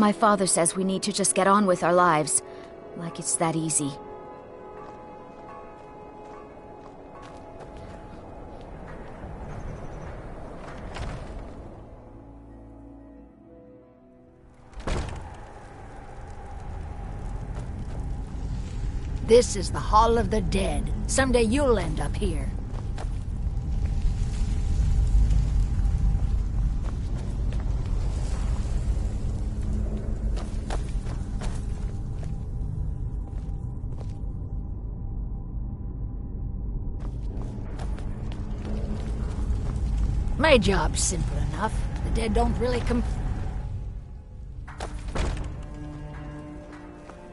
My father says we need to just get on with our lives. Like it's that easy. This is the Hall of the Dead. Someday you'll end up here. My job's simple enough. The dead don't really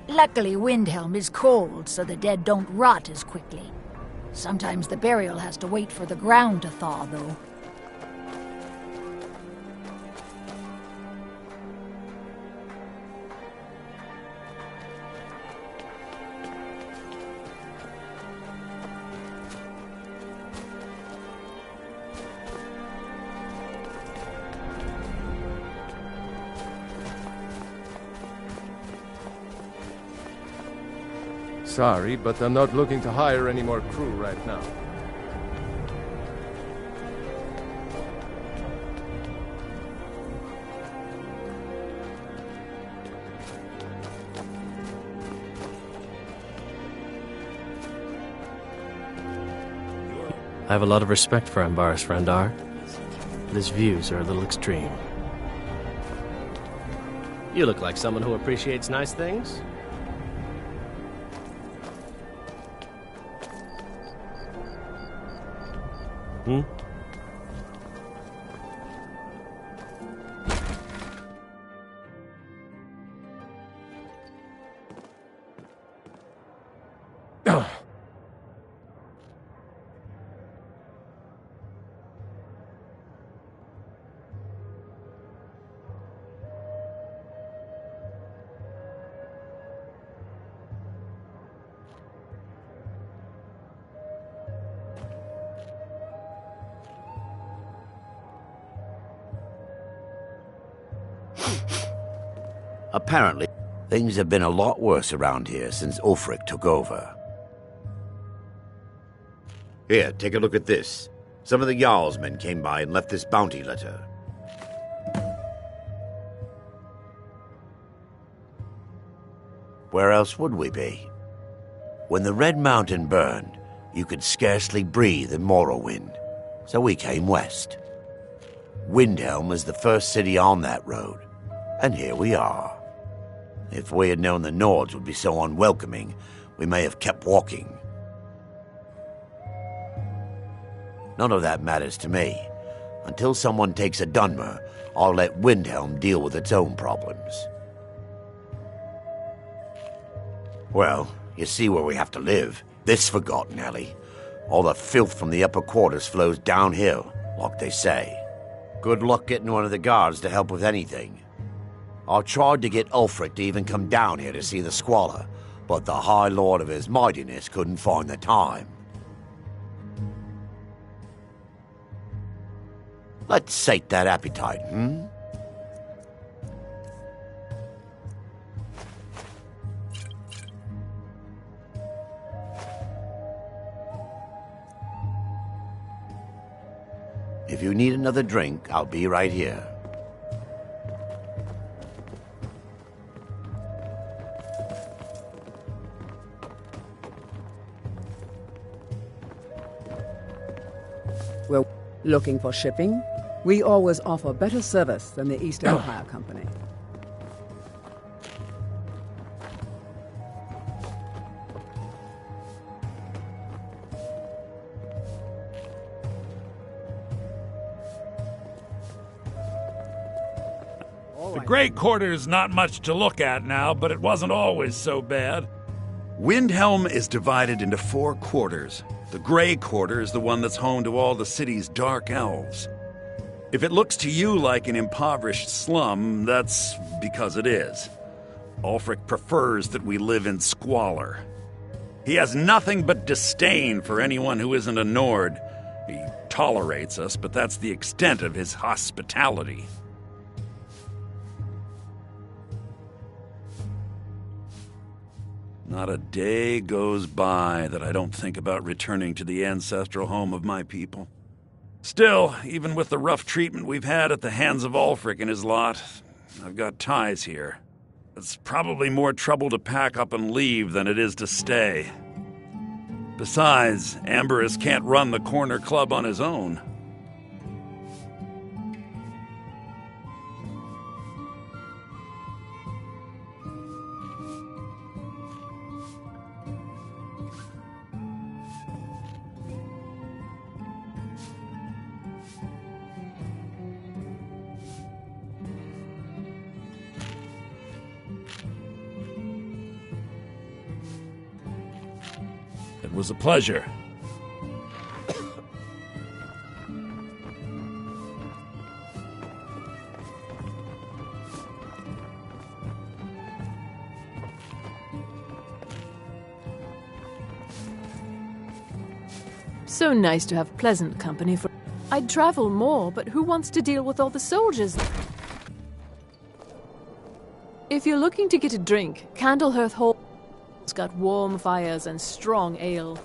Luckily, Windhelm is cold, so the dead don't rot as quickly. Sometimes the burial has to wait for the ground to thaw, though. Sorry, but I'm not looking to hire any more crew right now. I have a lot of respect for Ambaris Frandar, but his views are a little extreme. You look like someone who appreciates nice things. Hmm? Apparently, things have been a lot worse around here since Ulfric took over. Here, take a look at this. Some of the Jarl's men came by and left this bounty letter. Where else would we be? When the Red Mountain burned, you could scarcely breathe in Morrowind, so we came west. Windhelm was the first city on that road, and here we are. If we had known the Nords would be so unwelcoming, we may have kept walking. None of that matters to me. Until someone takes a Dunmer, I'll let Windhelm deal with its own problems. Well, you see where we have to live. This forgotten alley. All the filth from the upper quarters flows downhill, like they say. Good luck getting one of the guards to help with anything. I tried to get Ulfric to even come down here to see the squalor, but the High Lord of his mightiness couldn't find the time. Let's sate that appetite, hmm? If you need another drink, I'll be right here. We're looking for shipping. We always offer better service than the East Empire Company. The Grey Quarter's not much to look at now, but it wasn't always so bad. Windhelm is divided into 4 quarters. The Grey Quarter is the one that's home to all the city's dark elves. If it looks to you like an impoverished slum, that's because it is. Ulfric prefers that we live in squalor. He has nothing but disdain for anyone who isn't a Nord. He tolerates us, but that's the extent of his hospitality. Not a day goes by that I don't think about returning to the ancestral home of my people. Still, even with the rough treatment we've had at the hands of Ulfric and his lot, I've got ties here. It's probably more trouble to pack up and leave than it is to stay. Besides, Amberus can't run the corner club on his own. It was a pleasure. So nice to have pleasant company for... I'd travel more, but who wants to deal with all the soldiers? If you're looking to get a drink, Candlehearth Hall... It's got warm fires and strong ale.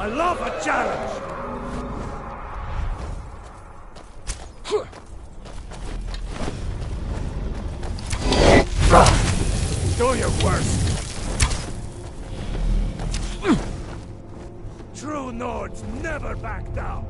I love a challenge! your worst! True Nords never back down!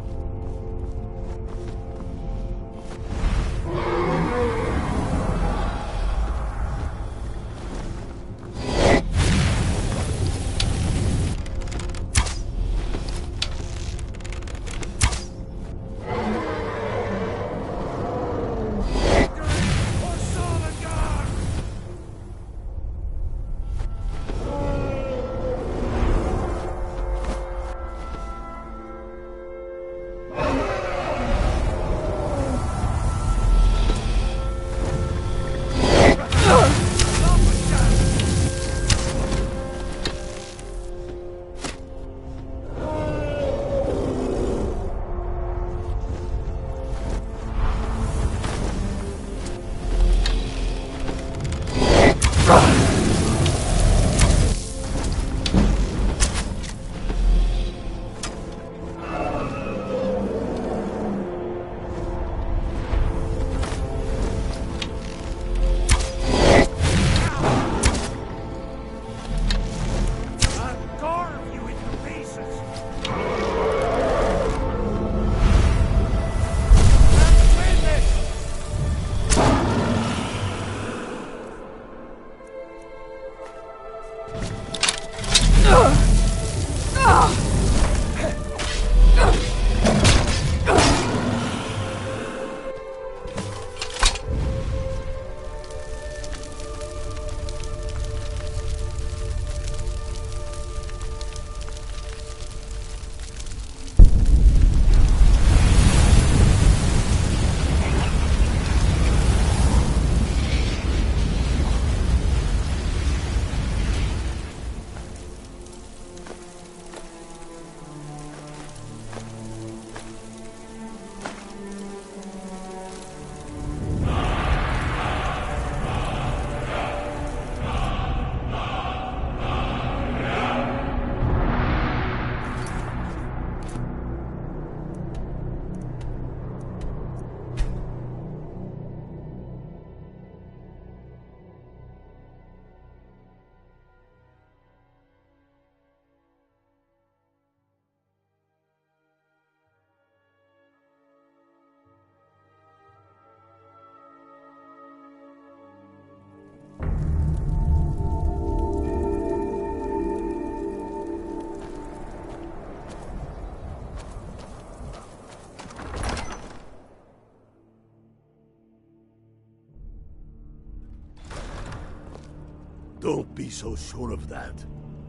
Don't be so sure of that.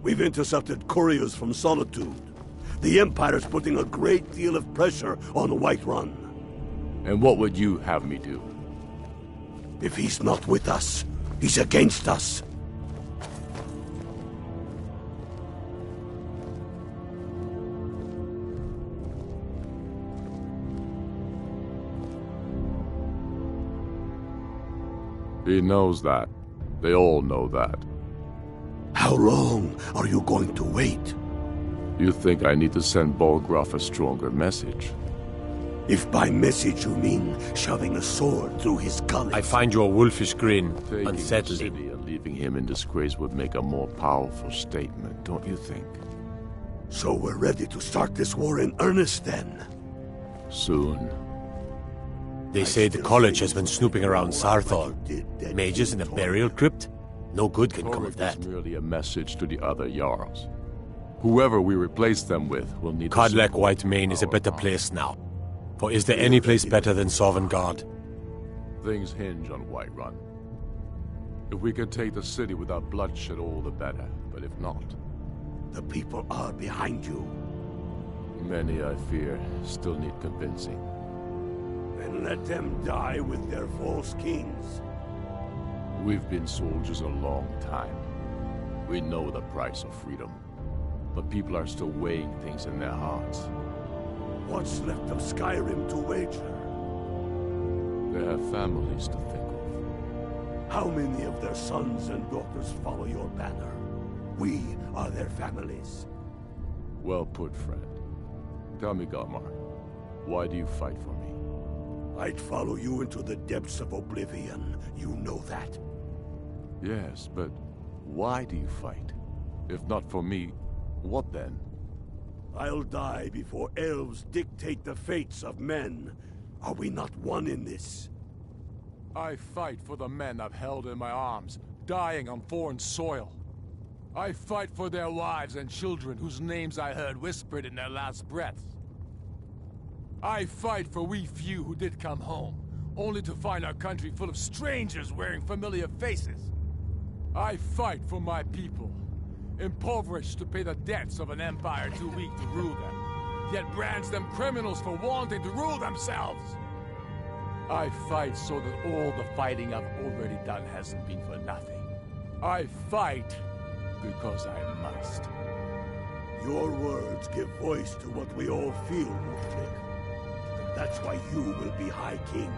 We've intercepted couriers from Solitude. The Empire's putting a great deal of pressure on Whiterun. And what would you have me do? If he's not with us, he's against us. He knows that. They all know that. How long are you going to wait? You think I need to send Bolgraf a stronger message? If by message you mean shoving a sword through his gullet. I find your wolfish grin Taking unsettling. the city and leaving him in disgrace would make a more powerful statement, don't you think? So we're ready to start this war in earnest then? Soon. They say the college has been snooping around Sarthor. Mages in a burial crypt? No good can come of that. It's merely a message to the other Jarls. Whoever we replace them with will need to... Codlek Whitemane is a better place now. For is there any place better than Sovngarde? Things hinge on Whiterun. If we can take the city without bloodshed, all the better. But if not... The people are behind you. Many, I fear, still need convincing. Then let them die with their false kings. We've been soldiers a long time. We know the price of freedom. But people are still weighing things in their hearts. What's left of Skyrim to wager? They have families to think of. How many of their sons and daughters follow your banner? We are their families. Well put, friend. Tell me, Galmar, why do you fight for me? I'd follow you into the depths of oblivion. You know that. Yes, but Why do you fight? If not for me, what then? I'll die before elves dictate the fates of men. Are we not one in this? I fight for the men I've held in my arms, dying on foreign soil. I fight for their wives and children whose names I heard whispered in their last breaths. I fight for we few who did come home, only to find our country full of strangers wearing familiar faces. I fight for my people, impoverished to pay the debts of an empire too weak to rule them, yet brands them criminals for wanting to rule themselves. I fight so that all the fighting I've already done hasn't been for nothing. I fight because I must. Your words give voice to what we all feel, Wolflick. That's why you will be High King.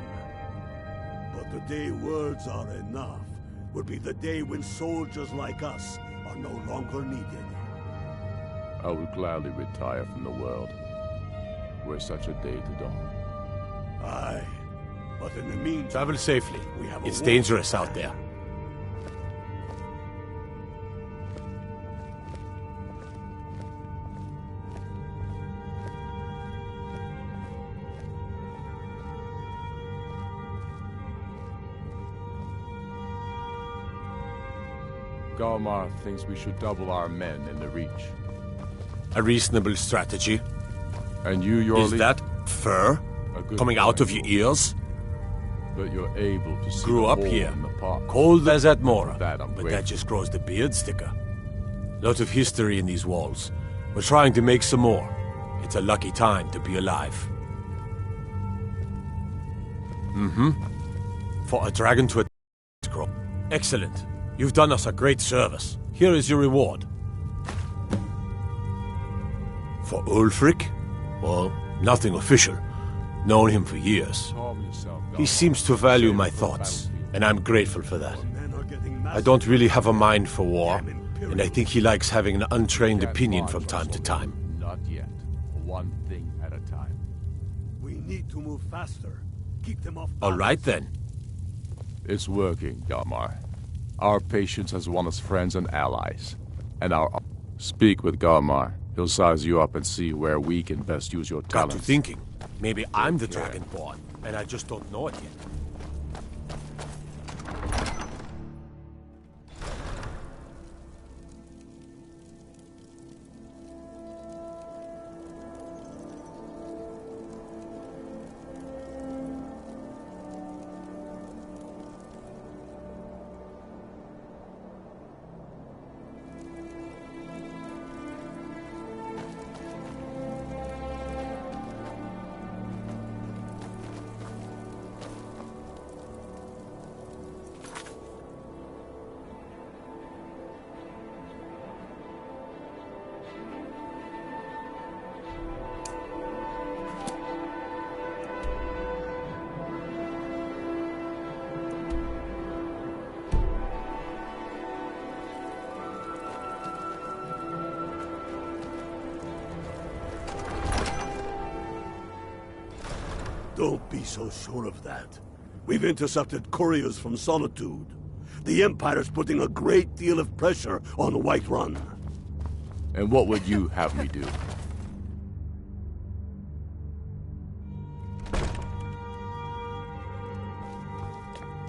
But the day words are enough will be the day when soldiers like us are no longer needed. I would gladly retire from the world, were such a day to dawn. Aye, but in the meantime... Travel safely. We have It's war dangerous to out there. Galmar thinks we should double our men in the Reach. A reasonable strategy. And you, your Is that fur coming out of your ears? But you're able to see Grew the up hole here, in the pot. cold as at Mora, That I'm but grateful. that just grows the beard sticker. Lot of history in these walls. We're trying to make some more. It's a lucky time to be alive. For a dragon to a scroll. Excellent. You've done us a great service. Here is your reward. For Ulfric? Well, nothing official. Known him for years. Calm yourself, He Galmar. seems to value Save my it for the thoughts, battlefield. and I'm grateful for that. Men are getting I don't really have a mind for war, and I think he likes having an untrained Can't opinion march from us time to alone. time. Not yet. One thing at a time. We need to move faster. Keep them off All balance. right then. It's working, Galmar. Our patience has won us friends and allies. And our... Speak with Galmar. He'll size you up and see where we can best use your Got talents. to thinking. Maybe I'm the Dragonborn, and I just don't know it yet. Don't be so sure of that. We've intercepted couriers from Solitude. The Empire's putting a great deal of pressure on Whiterun. And what would you have me do?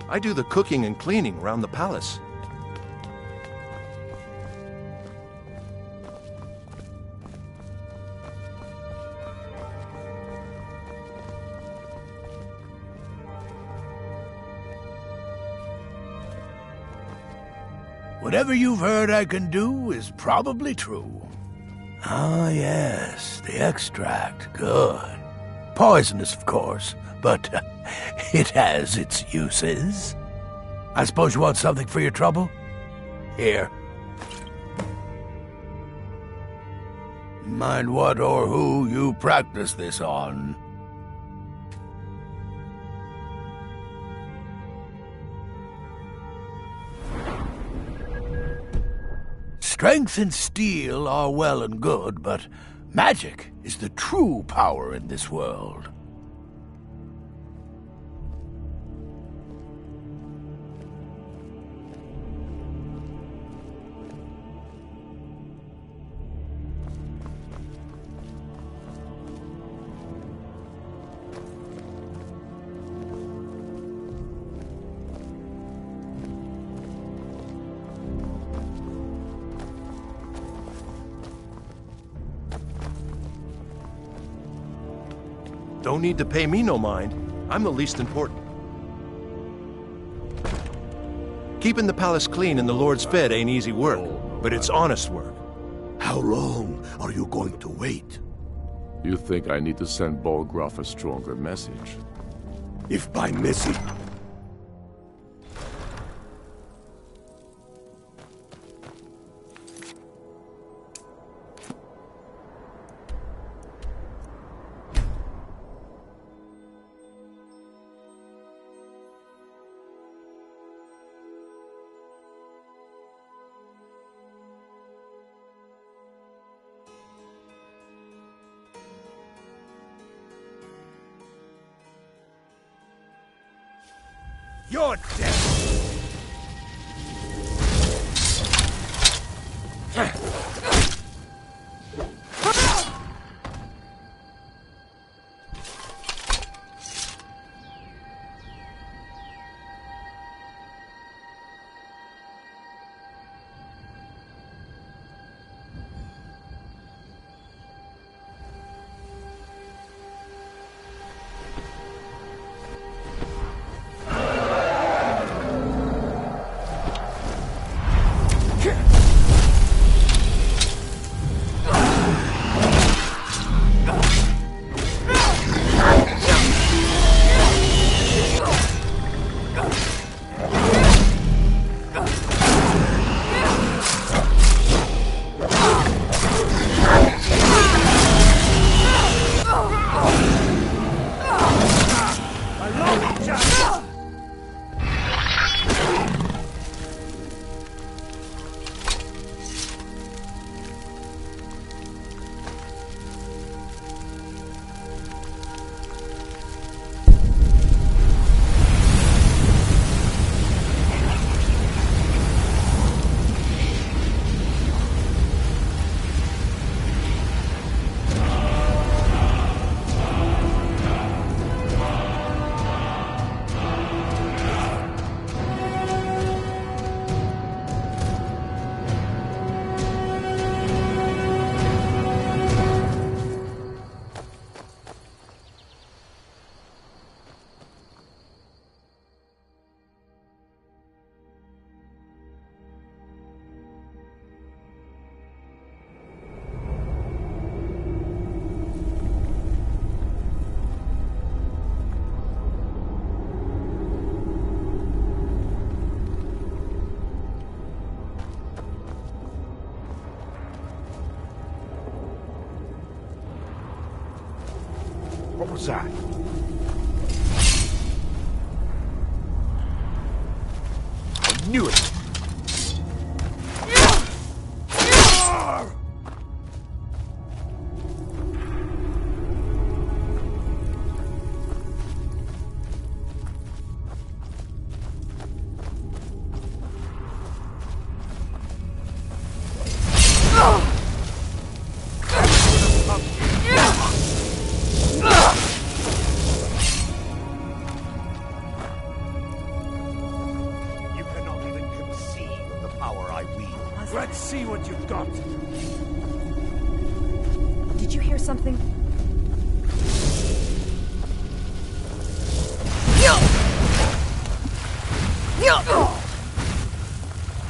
I do the cooking and cleaning around the palace. Whatever you've heard I can do is probably true. Ah, yes, the extract. Good. Poisonous, of course, but it has its uses. I suppose you want something for your trouble? Here. Mind what or who you practice this on. Strength and steel are well and good, but magic is the true power in this world. Don't need to pay me no mind. I'm the least important. Keeping the palace clean and the Lord's fed ain't easy work, but it's honest work. How long are you going to wait? You think I need to send Bolgraf a stronger message? If by message... You're dead! What was that? I knew it! Let's see what you've got. Did you hear something?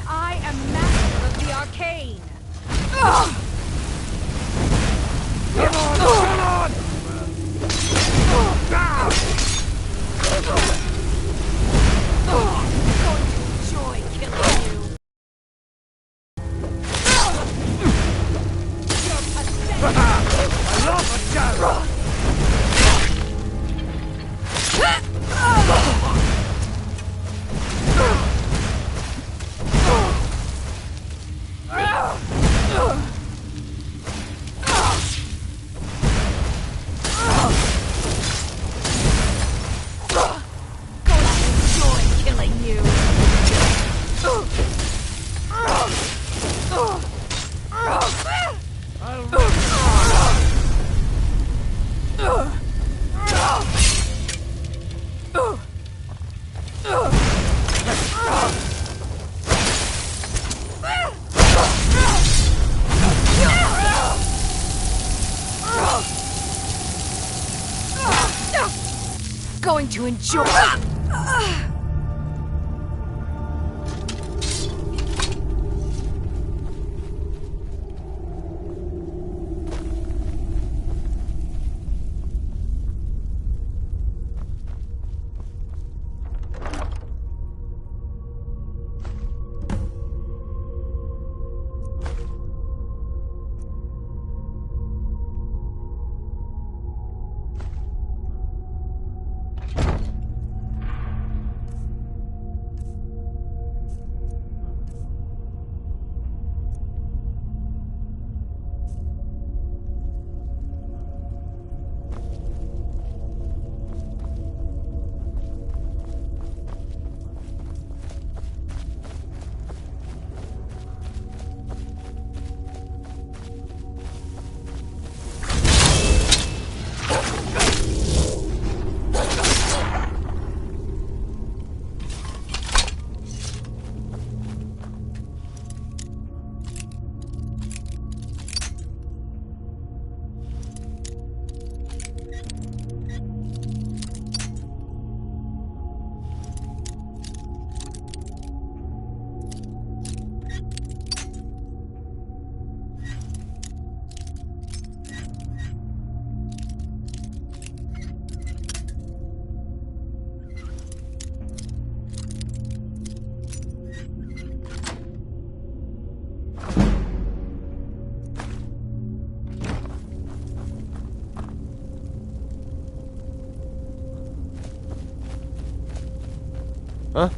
I am master of the arcane. Come on! Enjoy killing you. I love a challenge! Enjoy killing you. enjoy. Huh?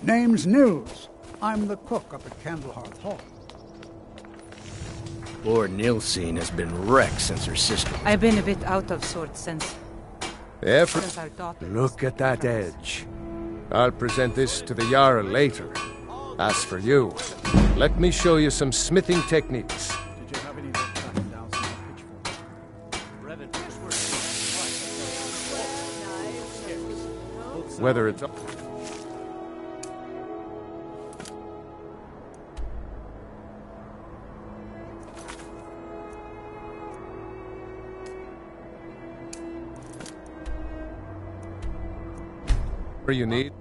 Name's Nils. I'm the cook up at Candlehearth Hall. Poor Nilsine has been wrecked since her sister. I've been a bit out of sorts since our daughter. Look at that edge. I'll present this to the Jarl later. As for you, let me show you some smithing techniques. Whether it's... you need.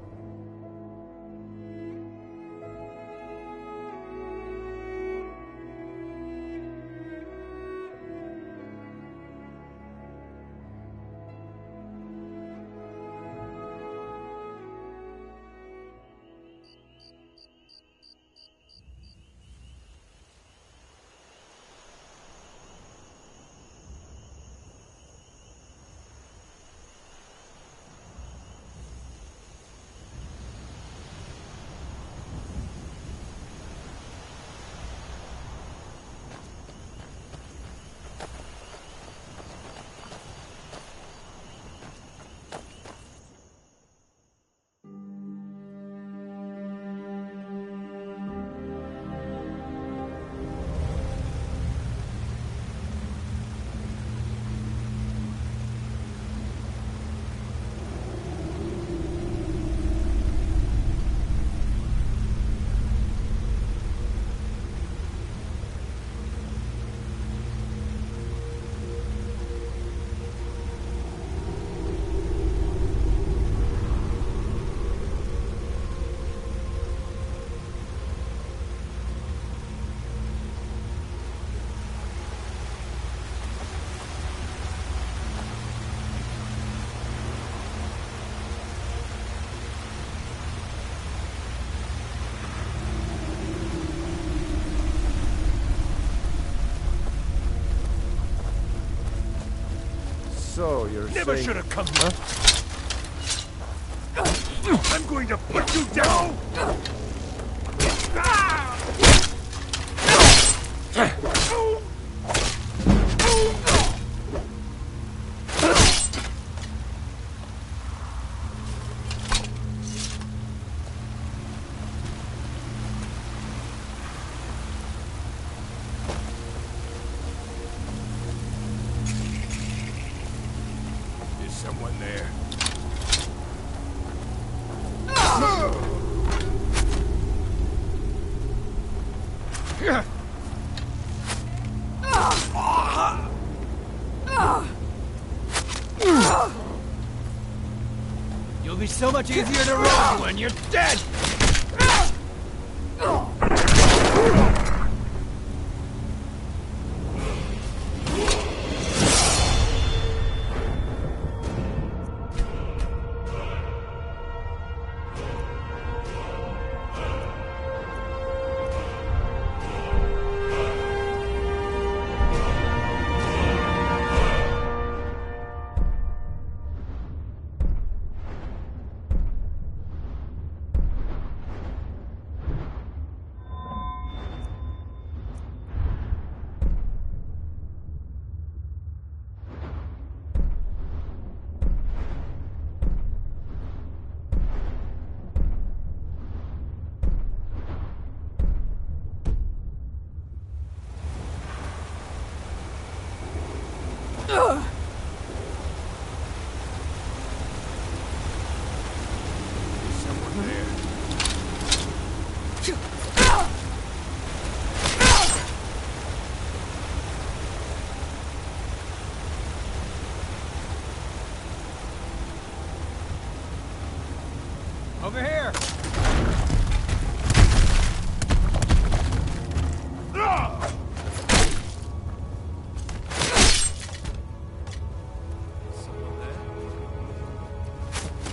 So, you're Never saying... should have come Huh? I'm going to put you down! Is someone there? You'll be so much easier to run when you're dead! Over here!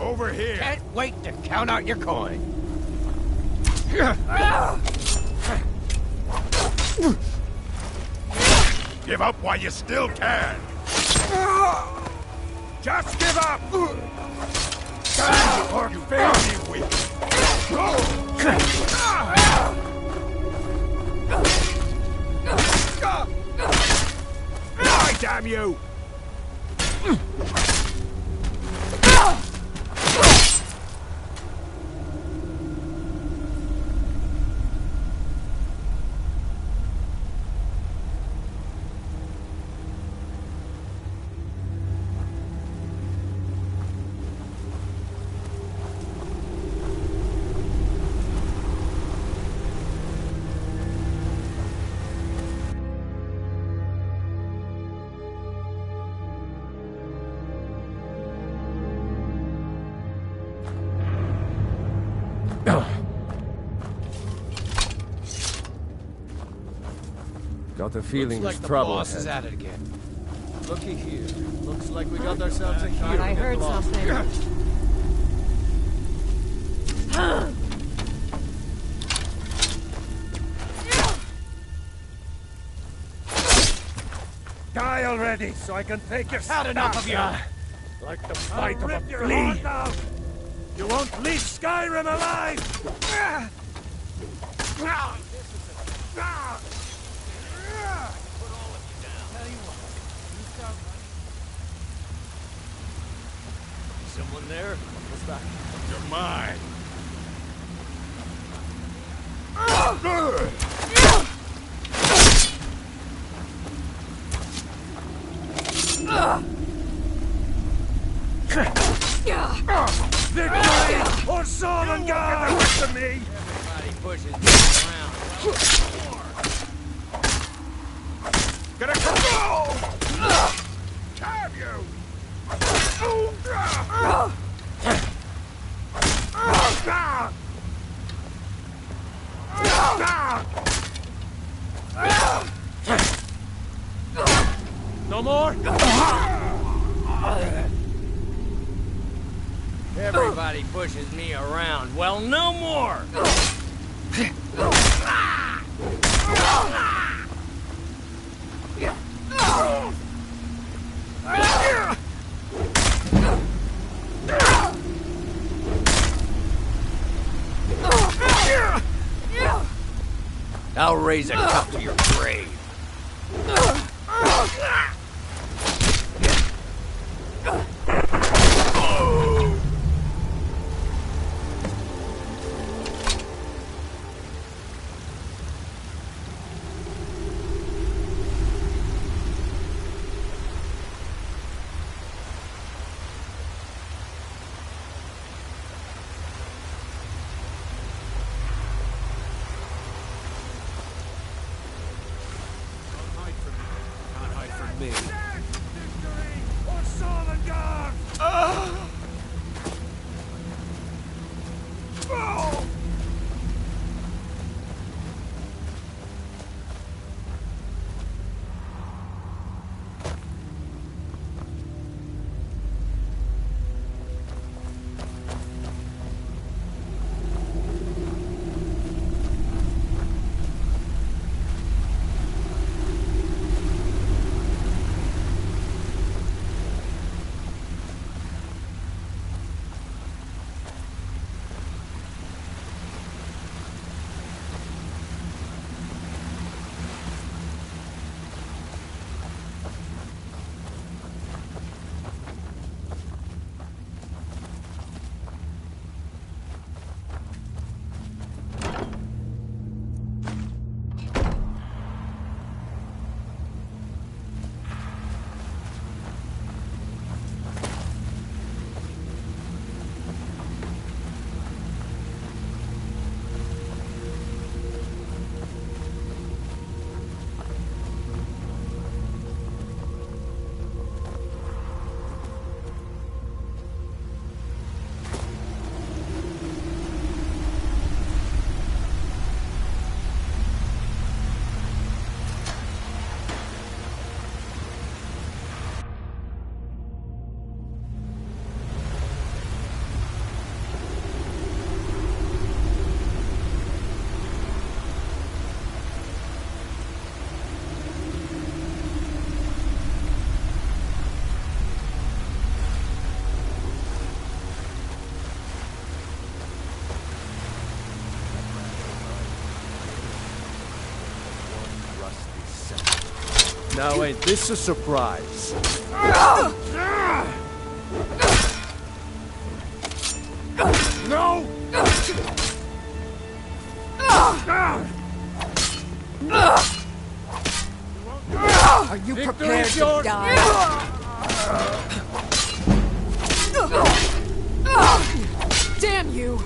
Over here! Can't wait to count out your coin. Give up while you still can! Just give up! Or fail me weak! Die, damn you! Got the feeling Looks there's like trouble the boss ahead. is at it again. Looky here. Looks like we got ourselves a Thought hero. I heard something. Die already, so I can take your Had enough of you! like the bite of a flea. You won't leave Skyrim alive! Someone there? What's that? You're mine. Victory or Solengard! Get the rest of me! Everybody pushes me around. Gonna go! Have you! No more? Everybody pushes me around. Well, no more! I'll raise a cup to your grave. Now ain't this a surprise? No! Are you prepared to die? Damn you!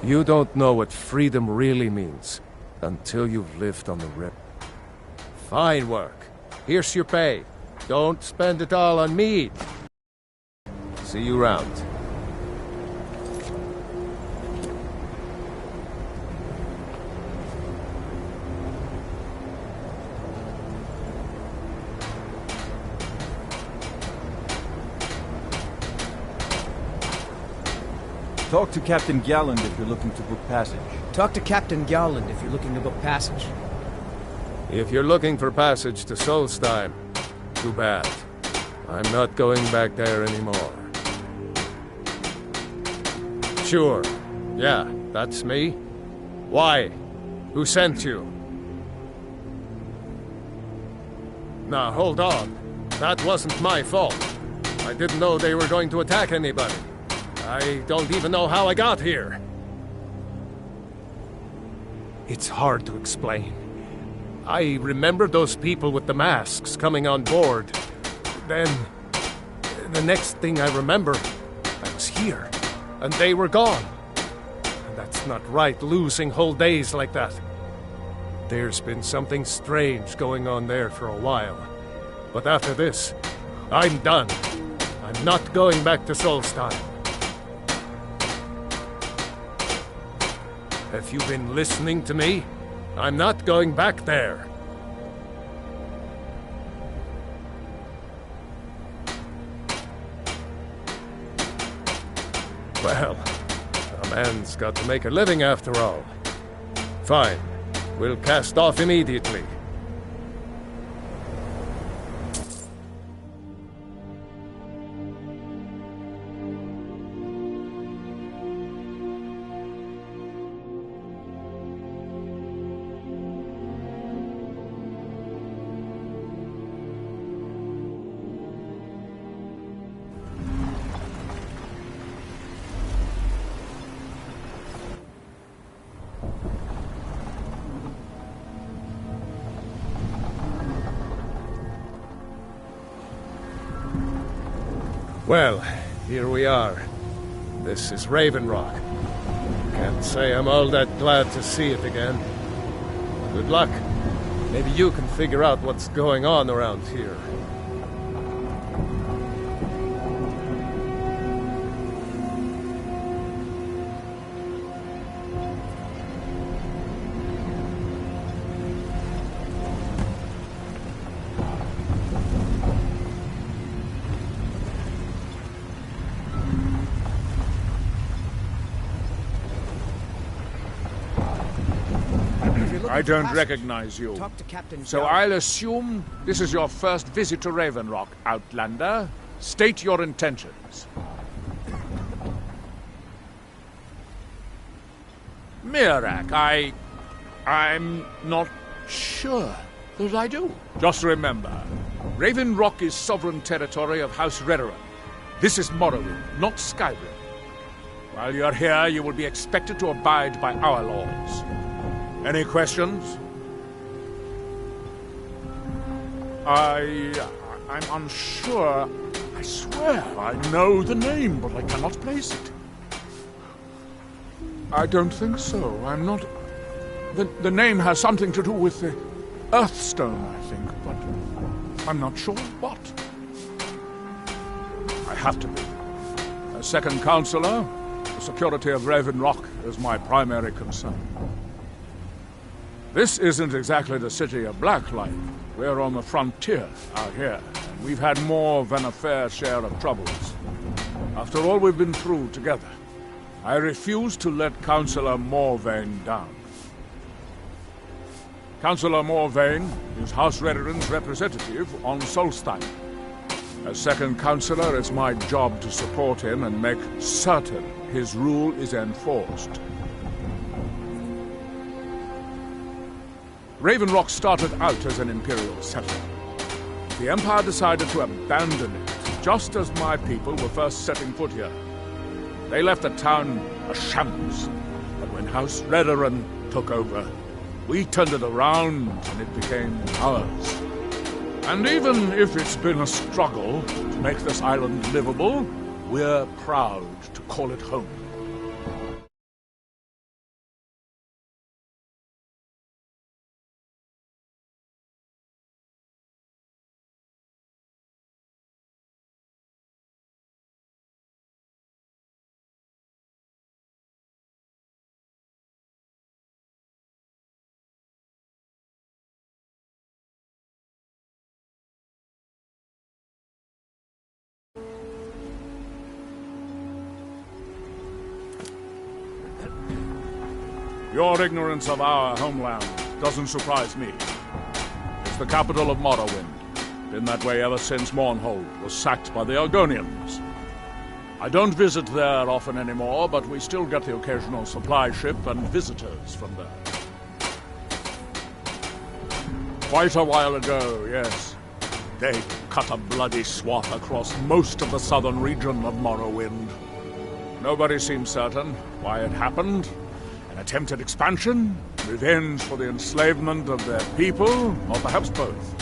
You don't know what freedom really means until you've lived on the rip. Fine work. Here's your pay. Don't spend it all on me. See you round. Talk to Captain Galland if you're looking to book passage. Talk to Captain Gowland if you're looking to book passage. If you're looking for passage to Solstheim, too bad. I'm not going back there anymore. Sure. Yeah, that's me. Why? Who sent you? Now, hold on. That wasn't my fault. I didn't know they were going to attack anybody. I don't even know how I got here. It's hard to explain. I remember those people with the masks coming on board. Then, the next thing I remember, I was here, and they were gone. And that's not right, losing whole days like that. There's been something strange going on there for a while. But after this, I'm done. I'm not going back to Solstheim. Have you been listening to me? I'm not going back there. Well, a man's got to make a living after all. Fine. We'll cast off immediately. Well, here we are. This is Raven Rock. Can't say I'm all that glad to see it again. Good luck. Maybe you can figure out what's going on around here. I don't recognize you. Talk to Captain So I'll assume this is your first visit to Raven Rock, Outlander. State your intentions. Mirak, I'm not sure that I do. Just remember, Raven Rock is sovereign territory of House Redoran. This is Morrowind, not Skyrim. While you're here, you will be expected to abide by our laws. Any questions? I'm unsure. I swear I know the name, but I cannot place it. I don't think so. I'm not... The name has something to do with the Earthstone, I think, but I'm not sure what. I have to be. As second counselor, the security of Raven Rock is my primary concern. This isn't exactly the city of Blacklight. We're on the frontier out here, and we've had more than a fair share of troubles. After all we've been through together, I refuse to let Councillor Morvain down. Councillor Morvain is House Redoran's representative on Solstheim. As second councillor, it's my job to support him and make certain his rule is enforced. Raven Rock started out as an Imperial settlement. The Empire decided to abandon it, just as my people were first setting foot here. They left the town a shambles, but when House Redoran took over, we turned it around and it became ours. And even if it's been a struggle to make this island livable, we're proud to call it home. Your ignorance of our homeland doesn't surprise me. It's the capital of Morrowind. Been that way ever since Mournhold was sacked by the Argonians. I don't visit there often anymore, but we still get the occasional supply ship and visitors from there. Quite a while ago, yes. They cut a bloody swath across most of the southern region of Morrowind. Nobody seems certain why it happened. An attempted expansion? Revenge for the enslavement of their people? Or perhaps both?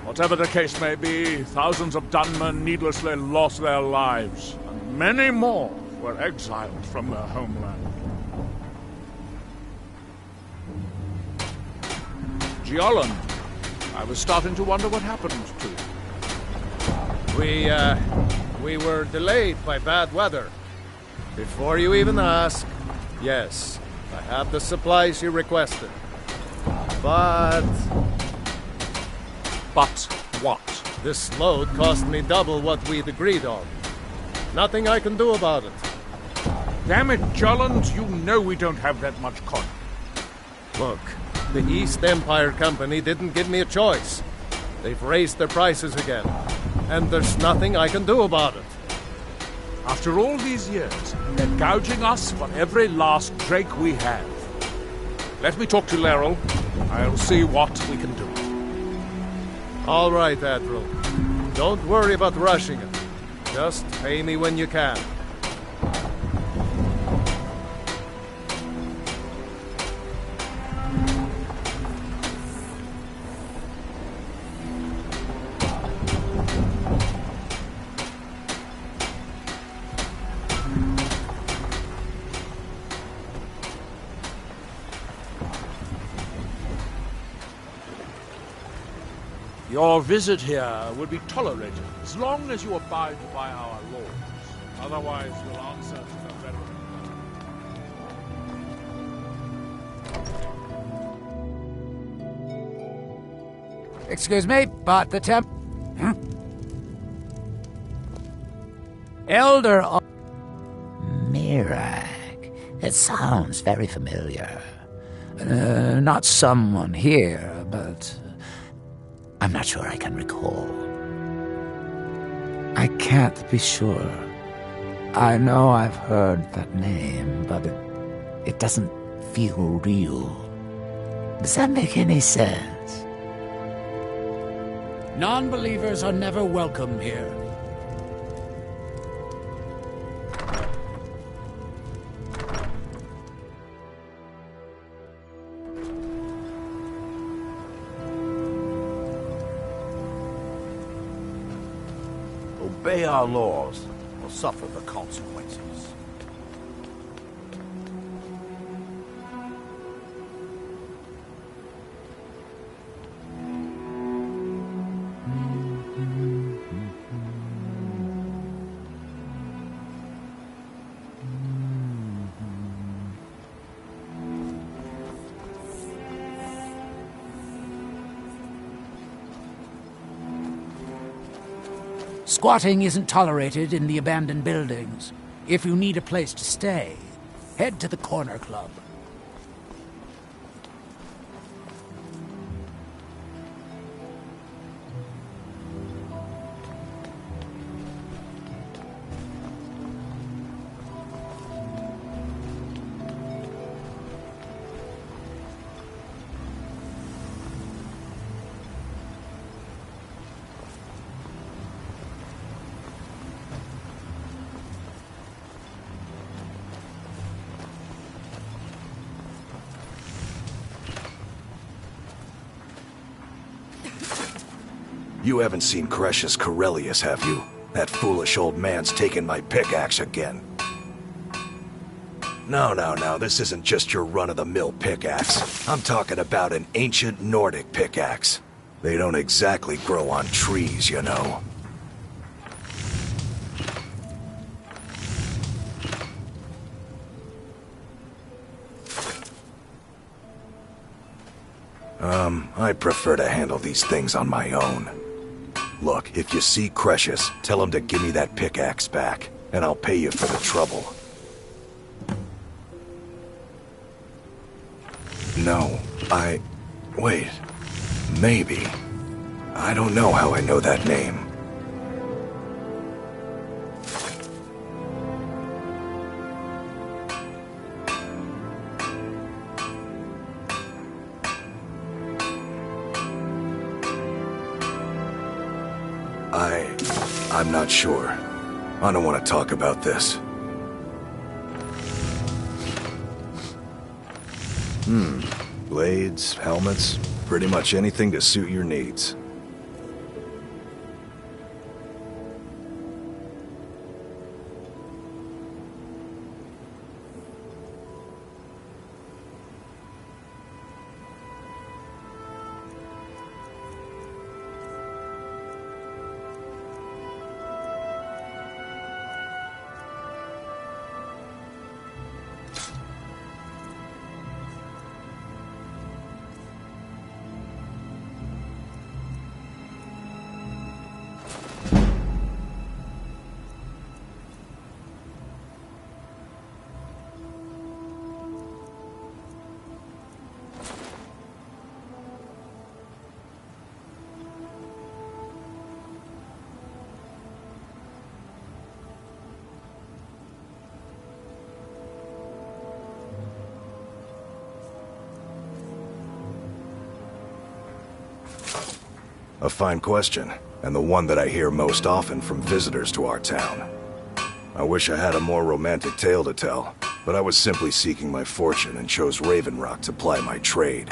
Whatever the case may be, thousands of Dunmen needlessly lost their lives, and many more were exiled from their homeland. Giolan, I was starting to wonder what happened to you. We were delayed by bad weather. Before you even ask, yes, I have the supplies you requested. But what? This load cost me double what we'd agreed on. Nothing I can do about it. Damn it, Jolland, you know we don't have that much coin. Look, the East Empire Company didn't give me a choice. They've raised their prices again, and there's nothing I can do about it. After all these years, they're gouging us for every last drake we have. Let me talk to Laeral. I'll see what we can do. All right, Admiral. Don't worry about rushing it. Just pay me when you can. Your visit here would be tolerated as long as you abide by our laws. Otherwise, we'll answer to the Veteran. Excuse me, but the Elder of Mirag. It sounds very familiar. Not someone here, but I'm not sure I can recall. I can't be sure. I know I've heard that name, but it doesn't feel real. Does that make any sense? non-believers are never welcome here. Obey our laws, or suffer the consequences. Squatting isn't tolerated in the abandoned buildings. If you need a place to stay, head to the Corner Club. You haven't seen Crucius Corellius, have you? That foolish old man's taken my pickaxe again. No, this isn't just your run-of-the-mill pickaxe. I'm talking about an ancient Nordic pickaxe. They don't exactly grow on trees, you know. I prefer to handle these things on my own. Look, if you see Crucius, tell him to give me that pickaxe back, and I'll pay you for the trouble. No, wait. Maybe. I don't know how I know that name. I'm not sure. I don't want to talk about this. Blades, helmets, pretty much anything to suit your needs. A fine question, and the one that I hear most often from visitors to our town. I wish I had a more romantic tale to tell, but I was simply seeking my fortune and chose Raven Rock to ply my trade.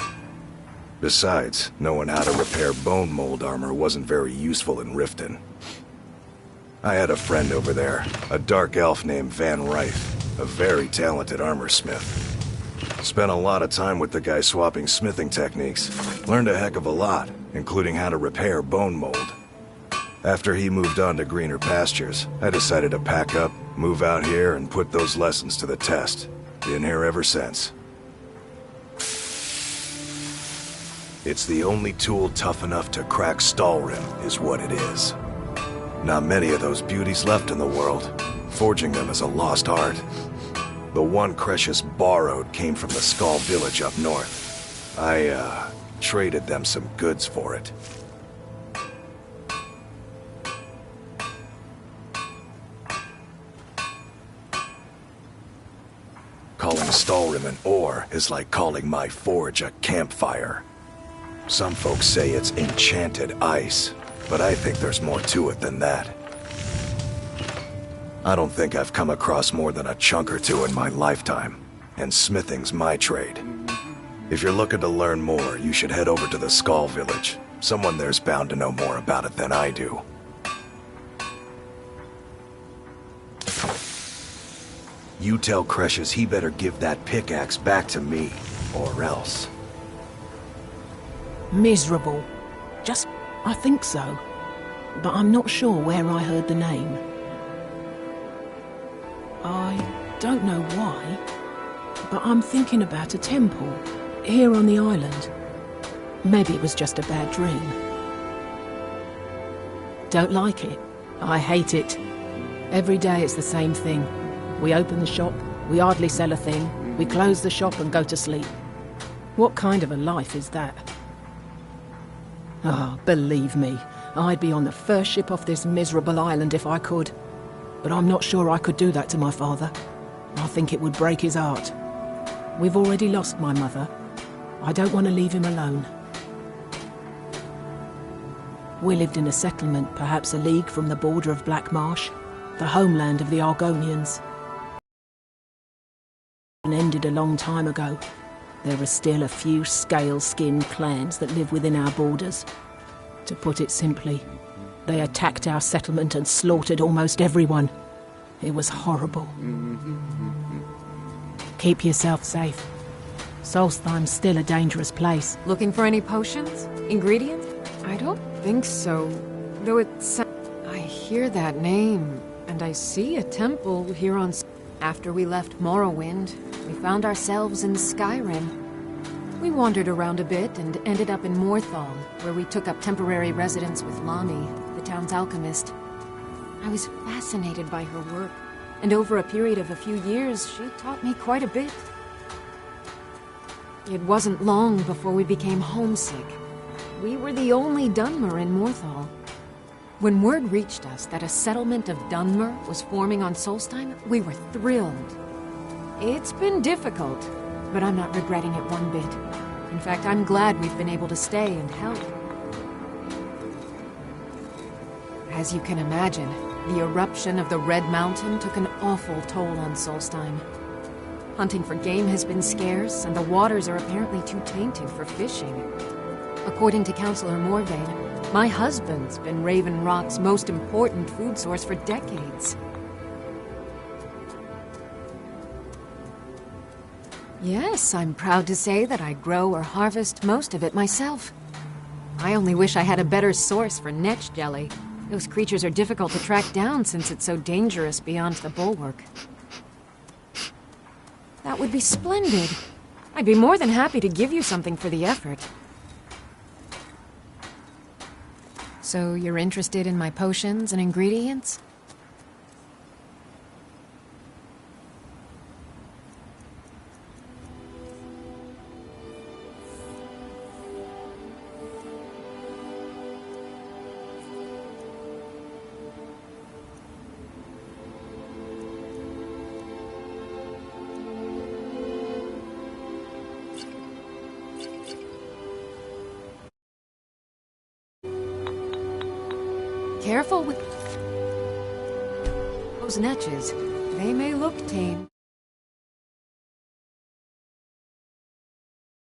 Besides, knowing how to repair bone mold armor wasn't very useful in Riften. I had a friend over there, a dark elf named Van Rife, a very talented armor smith. Spent a lot of time with the guy swapping smithing techniques. Learned a heck of a lot, including how to repair bone mold. After he moved on to greener pastures, I decided to pack up, move out here, and put those lessons to the test. Been here ever since. It's the only tool tough enough to crack Stalrim, is what it is. Not many of those beauties left in the world. Forging them is a lost art. The one Cresius borrowed came from the Skull village up north. I, traded them some goods for it. Calling Stalrim an ore is like calling my forge a campfire. Some folks say it's enchanted ice, but I think there's more to it than that. I don't think I've come across more than a chunk or two in my lifetime, and smithing's my trade. If you're looking to learn more, you should head over to the Skull village. Someone there's bound to know more about it than I do. You tell Cresius he better give that pickaxe back to me, or else. Miserable. I think so. But I'm not sure where I heard the name. I don't know why, but I'm thinking about a temple, here on the island. Maybe it was just a bad dream. Don't like it. I hate it. Every day it's the same thing. We open the shop, we hardly sell a thing, we close the shop and go to sleep. What kind of a life is that? Ah, believe me, I'd be on the first ship off this miserable island if I could. But I'm not sure I could do that to my father. I think it would break his heart. We've already lost my mother. I don't want to leave him alone. We lived in a settlement, perhaps a league from the border of Black Marsh, the homeland of the Argonians. It ended a long time ago. There are still a few scale-skinned clans that live within our borders. To put it simply, they attacked our settlement and slaughtered almost everyone. It was horrible. Keep yourself safe. Solstheim's still a dangerous place. Looking for any potions? Ingredients? I don't think so. Though it's... I hear that name, and I see a temple here on... After we left Morrowind, we found ourselves in Skyrim. We wandered around a bit and ended up in Morthal, where we took up temporary residence with Lami, the town's alchemist. I was fascinated by her work, and over a period of a few years, she taught me quite a bit. It wasn't long before we became homesick. We were the only Dunmer in Morthal. When word reached us that a settlement of Dunmer was forming on Solstheim, we were thrilled. It's been difficult, but I'm not regretting it one bit. In fact, I'm glad we've been able to stay and help. As you can imagine, the eruption of the Red Mountain took an awful toll on Solstheim. Hunting for game has been scarce, and the waters are apparently too tainted for fishing. According to Councillor Morvain, my husband's been Raven Rock's most important food source for decades. Yes, I'm proud to say that I grow or harvest most of it myself. I only wish I had a better source for netch jelly. Those creatures are difficult to track down since it's so dangerous beyond the bulwark. That would be splendid. I'd be more than happy to give you something for the effort. So you're interested in my potions and ingredients? Careful with those netches. They may look tame.